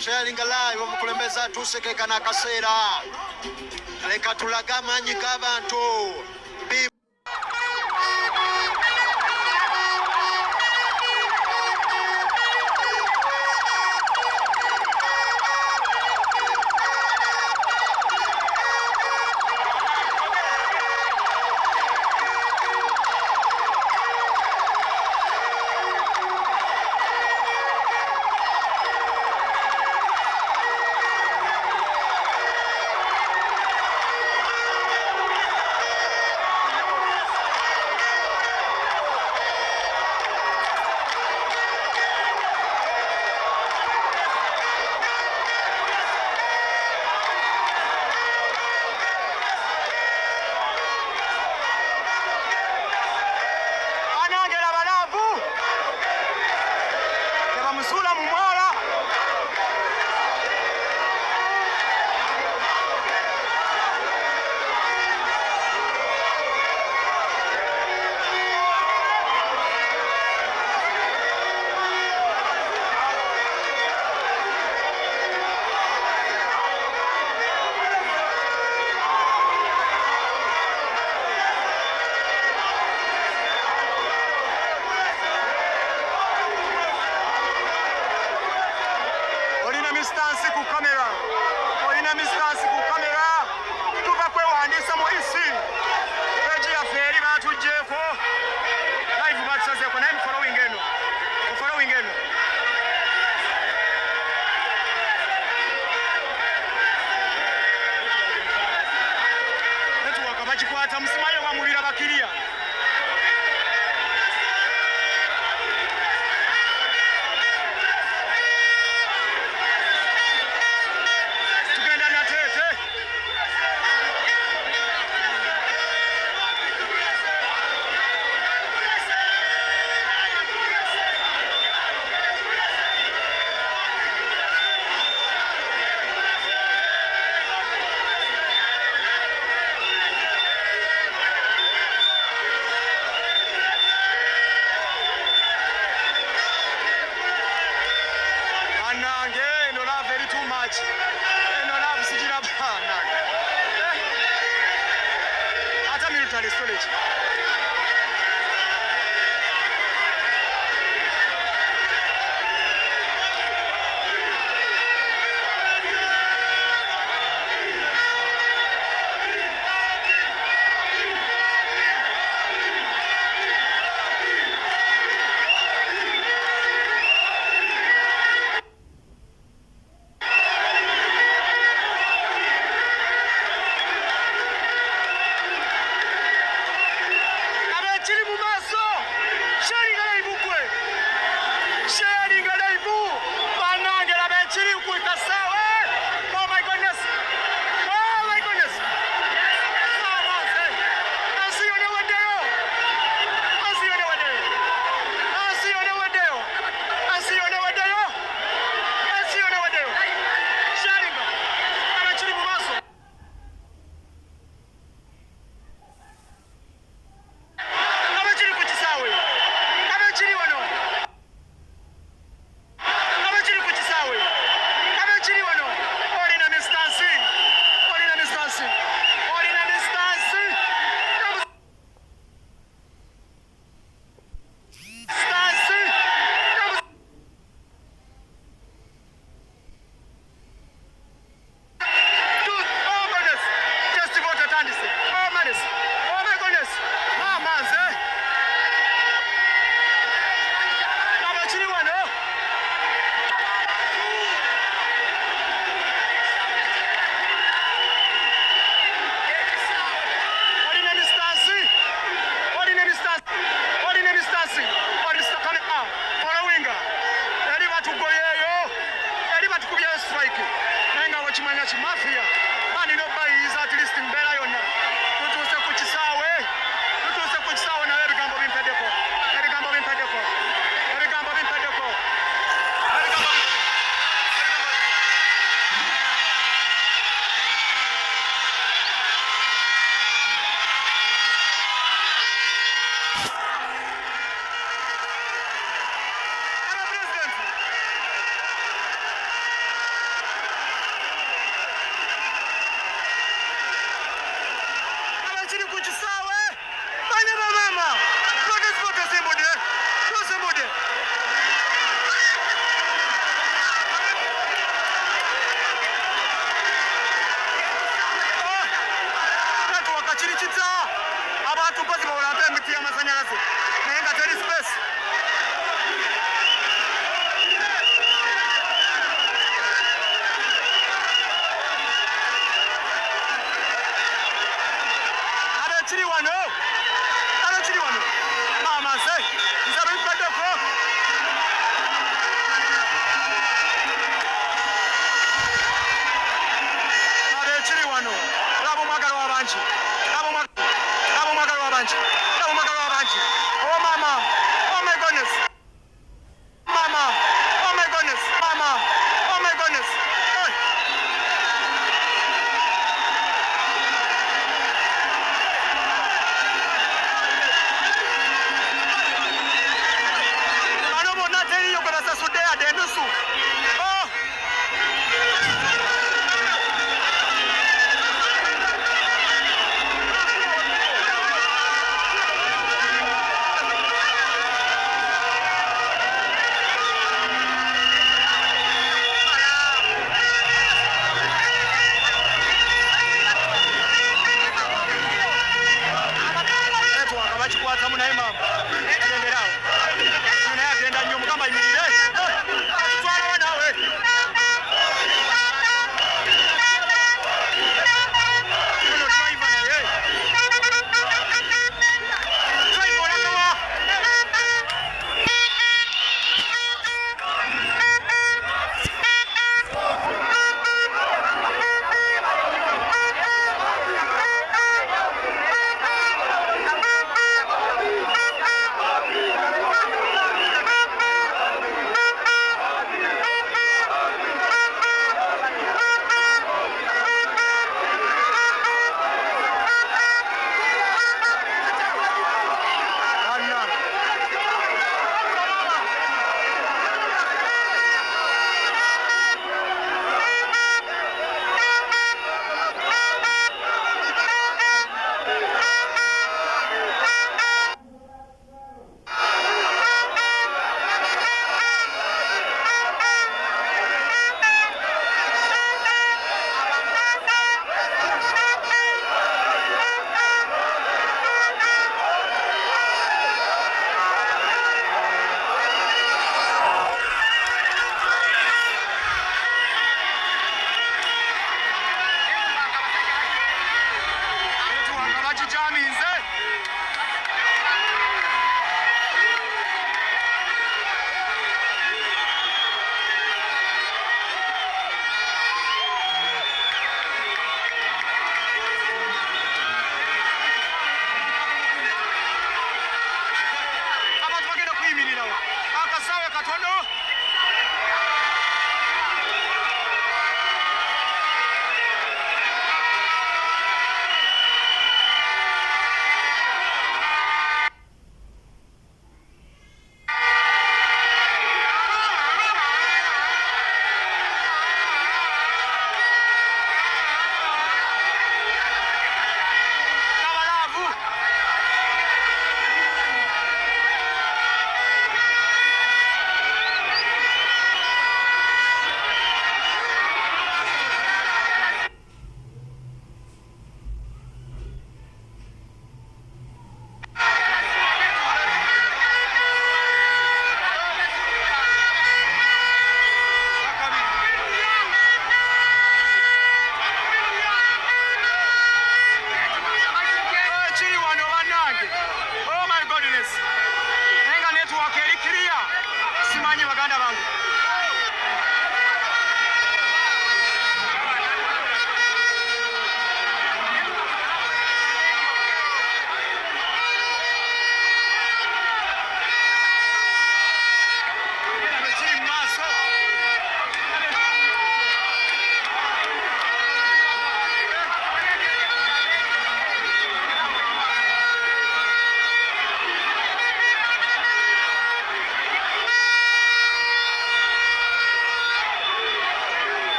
Sharing live omukulembeza tusekeka na kaseera leka tulaga amaanyi g'abantu. Tugenda na tete mafia mani no bayiza at least mbera yonna tutuse ku kisawe na ebigambo bimpedeko abantu mpazi bawulampa emiti y'amasanyalaze naye nga teri space. Abekiri wano maama nze nze bimpaddeko abekiri wano laba omwagalo w'abangi oh mama, oh my goodness, mama, oh my goodness, mama, oh my goodness. Hey. Ano bonna teriyo gwe basasudde yadde ennusu. Oh.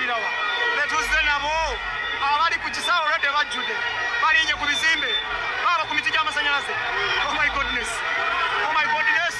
Bajirawa betuze nabo abali ku kisaawe olwadde bajjudde balinye ku bizimbe baba ku miti gy'amasanyalaze. Oh my goodness, oh my goodness.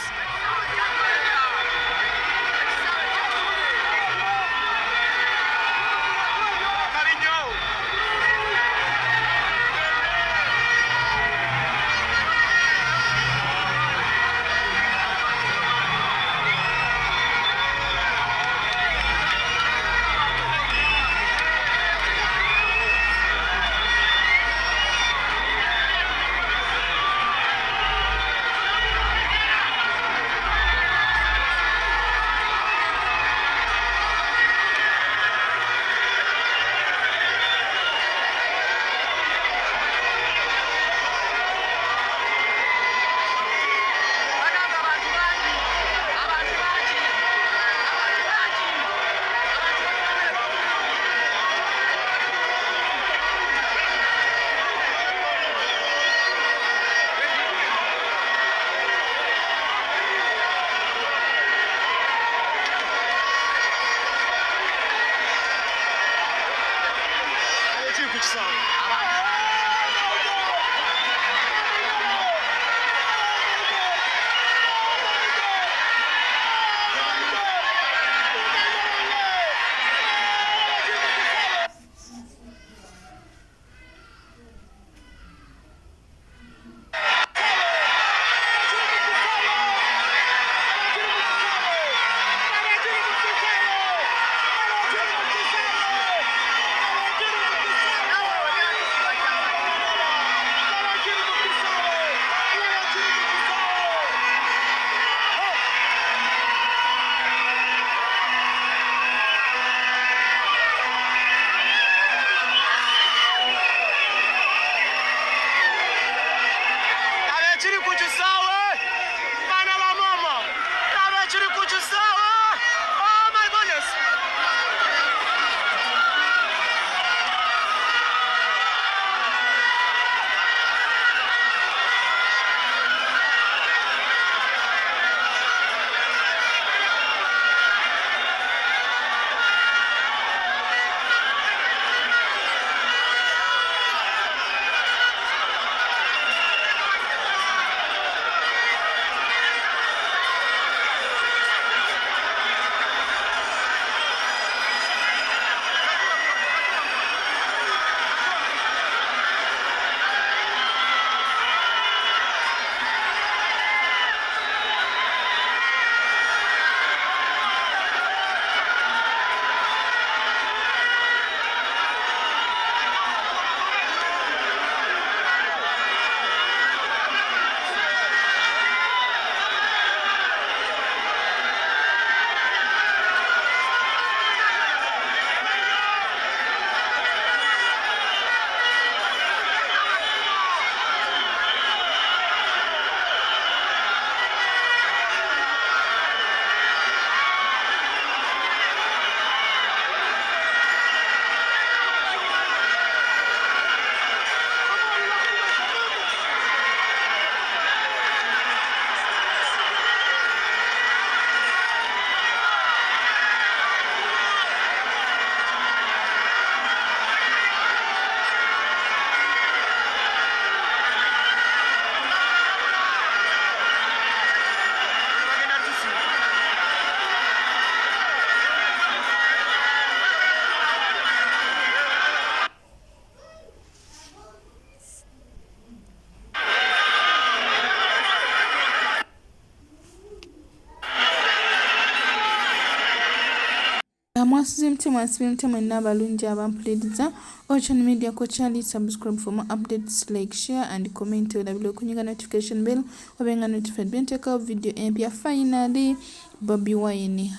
Mwasize mtema na balungi abampuliriza Ocean Media ko channel. Subscribe for more updates, like, share and comment below kunyiga notification bell obenga notified benteka video empya. Finally Bobi Wine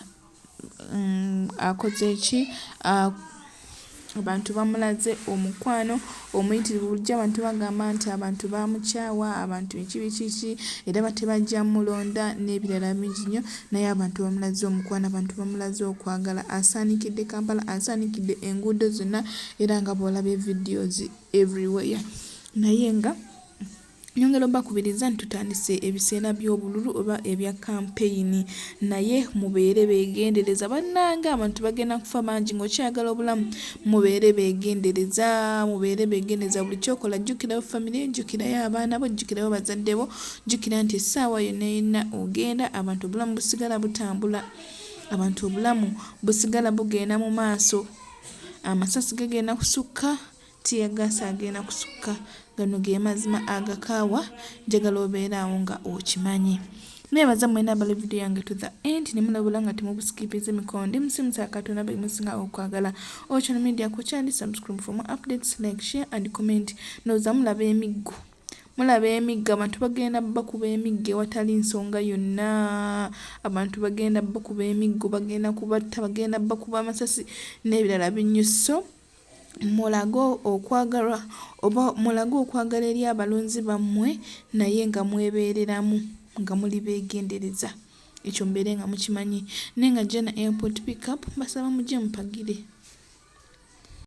akoze ki abantu bamulaze omukwano omuyitirivu bulya abantu bagamba nti abantu bamukyawa abantu ekibikiki era batebajja mulonda n'ebirala bingi nnyo naye abantu bamulaze omukwano abantu bamulaze okwagala asaanikidde Kampala asaanikidde enguudo zonna era nga bw'olaba videos everywhere naye nga Nyongera bakubiriza ntutandise ebiseera by'obululu oba ebya campaign naye mubeere beegendereza bannanga abantu bagenda kufa mangi ng'okyagala obulamu mubeere beegendereza buli kyokola jjukirayo famire jjukirayo abaana bo jjukirayo bazadde bo jjukira nti essaawa yonna yonna ogenda abantu obulamu busigala butambula abantu obulamu busigala bugenda mu maaso amasasi gagenda kusukka tiyagasa agenda kusukka gano ge mazima agakaawa njagala obeeraawo nga okimanyi nebaza mwena abali video yange to the end nemulabula nga temubusikipiza emikondi musimusa katonda be musinga okwagala Ochano Media ku channel subscribe for more updates like share and comment noza mulaba emigga abantu bagenda bakuba emigga watali nsonga yonna abantu bagenda bakuba emiggo bagenda kubatta bagenda bakuba amasasi n'ebirala binyuso mulago okwagalwa oba mulago okwagala eri abalonzi bammwe naye nga mwebeereramu nga muli beegendereza ekyo mbeere nga mukimanyi nenga Jena Airport Pickup basaba mujje mpagire